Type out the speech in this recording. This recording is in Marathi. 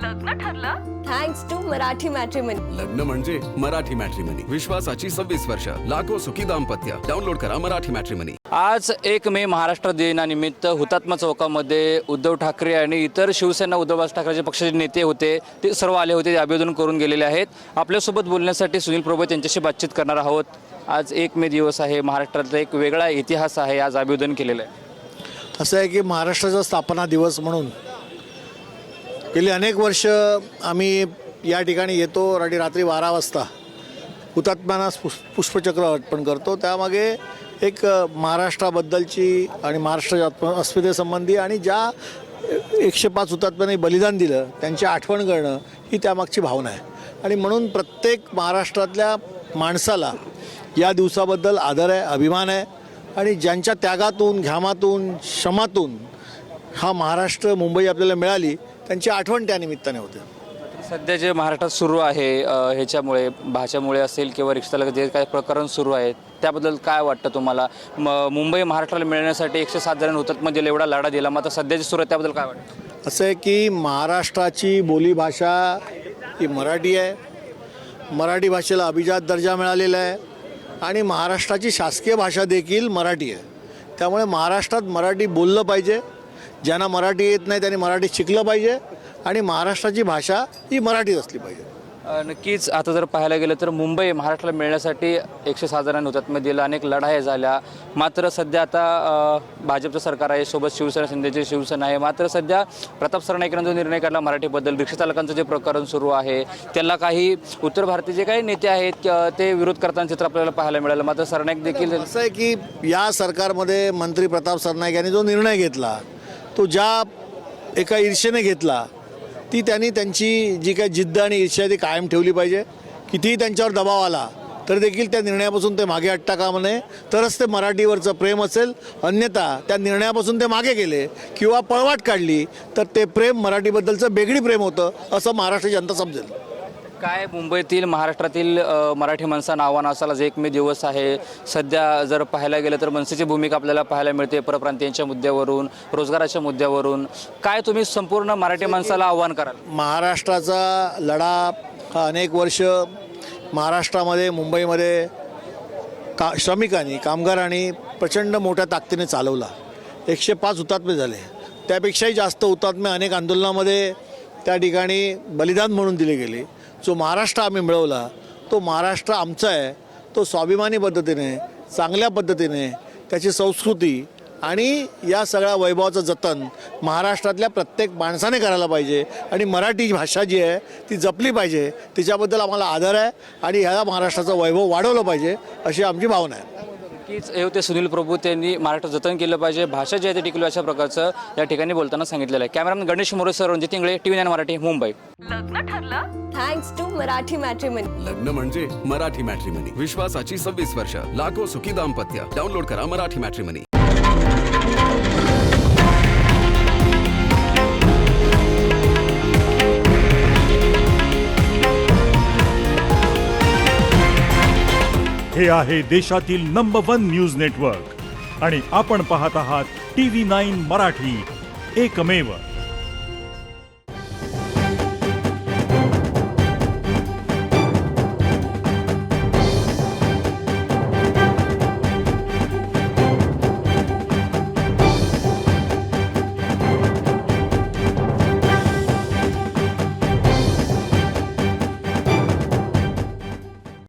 लग्न ठरलं थँक्स टू मराठी मॅट्रिमनी। लग्न म्हणजे मराठी मॅट्रिमनी, विश्वासाची 26 वर्ष, लाखो सुखी दाम्पत्य। डाउनलोड करा मराठी मॅट्रिमनी। आज 1 मे महाराष्ट्र दिनानिमित्त हुतात्मा चौकामध्ये उद्धव ठाकरे आणि इतर शिवसेना उद्धव ठाकरेचे पक्षाचे नेते होते, ते सर्व आले होते, ते अभिवादन करून गेलेले आहेत। आपल्यासोबत बोलण्यासाठी सुनील प्रभू यांच्याशी बातचीत करणार आहोत। आज 1 मे दिवस आहे, महाराष्ट्राचा एक वेगळा इतिहास आहे, आज अभिवादन केलेलं आहे। असं आहे की महाराष्ट्राचा स्थापना दिवस म्हणून गेली अनेक वर्ष आम्ही या ठिकाणी येतो आणि रात्री 12 वाजता हुतात्म्यांना पुष्पचक्र अर्पण करतो। त्यामागे एक महाराष्ट्राबद्दलची आणि महाराष्ट्राच्या अस्मितेसंबंधी आणि ज्या 105 हुतात्म्यांनी बलिदान दिलं त्यांची आठवण करणं ही त्यामागची भावना आहे। आणि म्हणून प्रत्येक महाराष्ट्रातल्या माणसाला या दिवसाबद्दल आदर आहे, अभिमान आहे आणि ज्यांच्या त्यागातून, घामातून, श्रमातून हा महाराष्ट्र, मुंबई आपल्याला मिळाली त्यांची आठवण त्या निमित्ताने होते। सध्या जे महाराष्ट्रात सुरू आहे ह्याच्यामुळे, भाषेमुळे असेल किंवा रिक्षाला जे काही प्रकरण सुरू आहे त्याबद्दल काय वाटतं तुम्हाला? मुंबई महाराष्ट्राला मिळण्यासाठी 107 जण हुतात्मा दिले, एवढा लढा दिला, मात्र सध्याची सुरू आहे त्याबद्दल काय वाटतं? असं आहे की महाराष्ट्राची बोलीभाषा ही मराठी आहे, मराठी भाषेला अभिजात दर्जा मिळालेला आहे आणि महाराष्ट्राची शासकीय भाषा देखील मराठी आहे। त्यामुळे महाराष्ट्रात मराठी बोललं पाहिजे, ज्यांना मराठी येत नाही त्यांनी मराठी शिकलं पाहिजे आणि महाराष्ट्राची भाषा ही मराठीच असली पाहिजे। नक्कीच आता जर पाहायला गेलं तर मुंबई महाराष्ट्राला मिळण्यासाठी 107 जणांनी हुतात्मा दिलं, अनेक लढाया झाल्या, मात्र सध्या आता भाजपचं सरकार आहे, सोबत शिवसेना, शिंदेची शिवसेना आहे, मात्र सध्या प्रताप सरनाईकांनी जो निर्णय काढला मराठीबद्दल, रिक्षा चालकांचं जे प्रकरण सुरू आहे त्याला काही उत्तर भारतीय जे काही नेते आहेत ते विरोध करताना चित्र आपल्याला पाहायला मिळालं, मात्र सरनाईक देखील असं आहे की या सरकारमध्ये मंत्री प्रताप सरनाईक यांनी जो निर्णय घेतला तो ज्या एका ईर्षेने घेतला ती त्यांनी त्यांची जी काही जिद्द आणि ईर्ष्या ती कायम ठेवली पाहिजे। कितीही त्यांच्यावर दबाव आला तर देखील त्या निर्णयापासून ते मागे हटता कामा नये, तरच ते मराठीवरचं प्रेम असेल। अन्यथा त्या निर्णयापासून ते मागे गेले किंवा पळवाट काढली तर ते प्रेम मराठीबद्दलचं बेगडी प्रेम होतं असं महाराष्ट्राची जनता समजेल। काय मुंबईतील, महाराष्ट्रातील मराठी माणसांना आव्हान असाल, आज 1 मे दिवस आहे, सध्या जर पाहायला गेलं तर मनसेची भूमिका आपल्याला पाहायला मिळते परप्रांतीयांच्या मुद्द्यावरून, रोजगाराच्या मुद्द्यावरून, काय तुम्ही संपूर्ण मराठी माणसाला आव्हान कराल? महाराष्ट्राचा लढा हा अनेक वर्ष महाराष्ट्रामध्ये, मुंबईमध्ये श्रमिकांनी, कामगारांनी प्रचंड मोठ्या ताकदीने चालवला। 105 हुतात्मे झाले, त्यापेक्षाही जास्त हुतात्मे अनेक आंदोलनामध्ये त्या ठिकाणी बलिदान म्हणून दिले गेले। जो महाराष्ट्र आम्ही मिळवला तो महाराष्ट्र आमचा आहे, तो स्वाभिमानी पद्धतीने, चांगल्या पद्धतीने त्याची संस्कृती आणि या सगळ्या वैभवाचं जतन महाराष्ट्रातल्या प्रत्येक माणसाने करायला पाहिजे आणि मराठी भाषा जी आहे ती जपली पाहिजे, तिच्याबद्दल आम्हाला आदर आहे आणि ह्या महाराष्ट्राचं वैभव वाढवलं पाहिजे अशी आमची भावना आहे। नक्कीच हे होते सुनील प्रभू, त्यांनी महाराष्ट्र जतन केलं पाहिजे, भाषा जी आहे ती टिकली, अशा प्रकारचं या ठिकाणी बोलताना सांगितलेलं आहे। Cameraman Ganesh More sir, Ranjit Ingle, TV9 Marathi, Mumbai. लग्न ठरलं थँक्स टू मराठी मॅट्रिमनी। लग्न म्हणजे मराठी मॅट्रिमनी, विश्वासाची 26 वर्ष, लाखो सुखी दाम्पत्य। डाउनलोड करा मराठी मॅट्रिमनी। हे आहे देशातील नंबर 1 न्यूज नेटवर्क आणि आपण पाहत आहात TV9 मराठी, एकमेव।